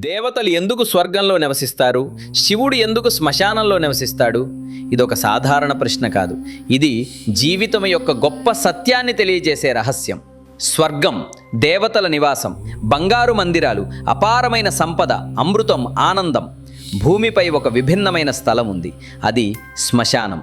దేవతలు ఎందుకు స్వర్గంలో నివసిస్తారు? శివుడు ఎందుకు శ్మశానంలో నివసిస్తాడు? ఇదొక సాధారణ ప్రశ్న కాదు. ఇది జీవితం యొక్క గొప్ప సత్యాన్ని తెలియజేసే రహస్యం. స్వర్గం దేవతల నివాసం, బంగారు మందిరాలు, అపారమైన సంపద, అమృతం, ఆనందం. భూమిపై ఒక విభిన్నమైన స్థలం ఉంది, అది శ్మశానం.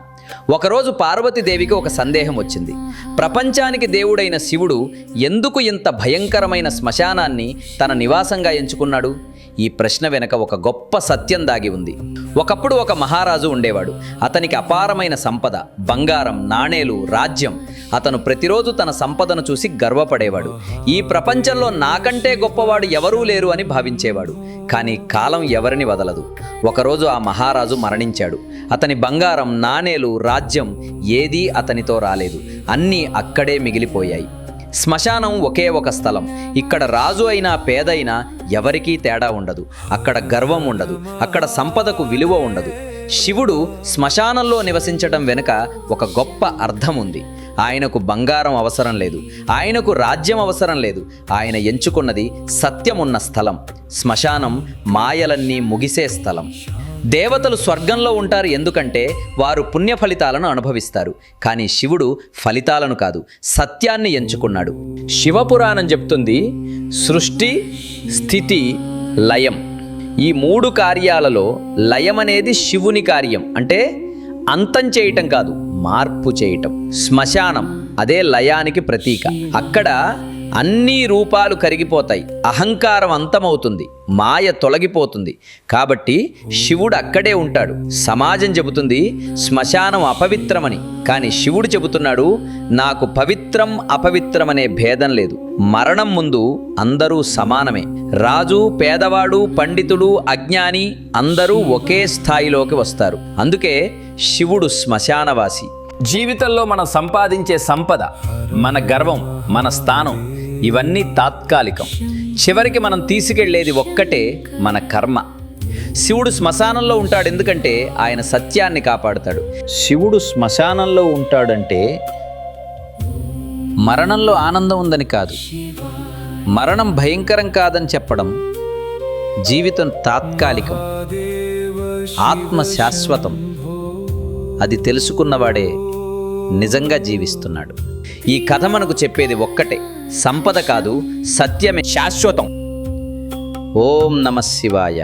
ఒకరోజు పార్వతీదేవికి ఒక సందేహం వచ్చింది. ప్రపంచానికి దేవుడైన శివుడు ఎందుకు ఇంత భయంకరమైన శ్మశానాన్ని తన నివాసంగా ఎంచుకున్నాడు? ఈ ప్రశ్న వెనక ఒక గొప్ప సత్యం దాగి ఉంది. ఒకప్పుడు ఒక మహారాజు ఉండేవాడు. అతనికి అపారమైన సంపద, బంగారం, నాణేలు, రాజ్యం. అతను ప్రతిరోజు తన సంపదను చూసి గర్వపడేవాడు. ఈ ప్రపంచంలో నాకంటే గొప్పవాడు ఎవరూ లేరు అని భావించేవాడు. కానీ కాలం ఎవరిని వదలదు. ఒకరోజు ఆ మహారాజు మరణించాడు. అతని బంగారం, నాణేలు, రాజ్యం ఏదీ అతనితో రాలేదు. అన్నీ అక్కడే మిగిలిపోయాయి. శ్మశానం ఒకే ఒక స్థలం. ఇక్కడ రాజు అయినా పేదైనా ఎవరికీ తేడా ఉండదు. అక్కడ గర్వం ఉండదు. అక్కడ సంపదకు విలువ ఉండదు. శివుడు శ్మశానంలో నివసించడం వెనుక ఒక గొప్ప అర్థం ఉంది. ఆయనకు బంగారం అవసరం లేదు. ఆయనకు రాజ్యం అవసరం లేదు. ఆయన ఎంచుకున్నది సత్యమున్న స్థలం. శ్మశానం మాయలన్నీ ముగిసే స్థలం. దేవతలు స్వర్గంలో ఉంటారు ఎందుకంటే వారు పుణ్య ఫలితాలను అనుభవిస్తారు. కానీ శివుడు ఫలితాలను కాదు, సత్యాన్ని ఎంచుకున్నాడు. శివపురాణం చెప్తుంది, సృష్టి, స్థితి, లయం. ఈ మూడు కార్యాలలో లయం అనేది శివుని కార్యం. అంటే అంతం చేయటం కాదు, మార్పు చేయటం. శ్మశానం అదే లయానికి ప్రతీక. అక్కడ అన్ని రూపాలు కరిగిపోతాయి, అహంకారం అంతమవుతుంది, మాయ తొలగిపోతుంది. కాబట్టి శివుడు అక్కడే ఉంటాడు. సమాజం చెబుతుంది శ్మశానం అపవిత్రమని. కానీ శివుడు చెబుతున్నాడు, నాకు పవిత్రం అపవిత్రం అనే భేదం లేదు. మరణం ముందు అందరూ సమానమే. రాజు, పేదవాడు, పండితుడు, అజ్ఞాని అందరూ ఒకే స్థాయిలోకి వస్తారు. అందుకే శివుడు శ్మశానవాసి. జీవితంలో మనం సంపాదించే సంపద, మన గర్వం, మన స్థానం ఇవన్నీ తాత్కాలికం. చివరికి మనం తీసుకెళ్లేది ఒక్కటే, మన కర్మ. శివుడు శ్మశానంలో ఉంటాడు ఎందుకంటే ఆయన సత్యాన్ని కాపాడుతాడు. శివుడు శ్మశానంలో ఉంటాడంటే మరణంలో ఆనందం ఉందని కాదు, మరణం భయంకరం కాదని చెప్పడం. జీవితం తాత్కాలికం, ఆత్మ శాశ్వతం. అది తెలుసుకున్నవాడే నిజంగా జీవిస్తున్నాడు. ఈ కథ మనకు చెప్పేది ఒక్కటే, సంపద కాదు, సత్యమే శాశ్వతం. ఓం నమః శివాయ.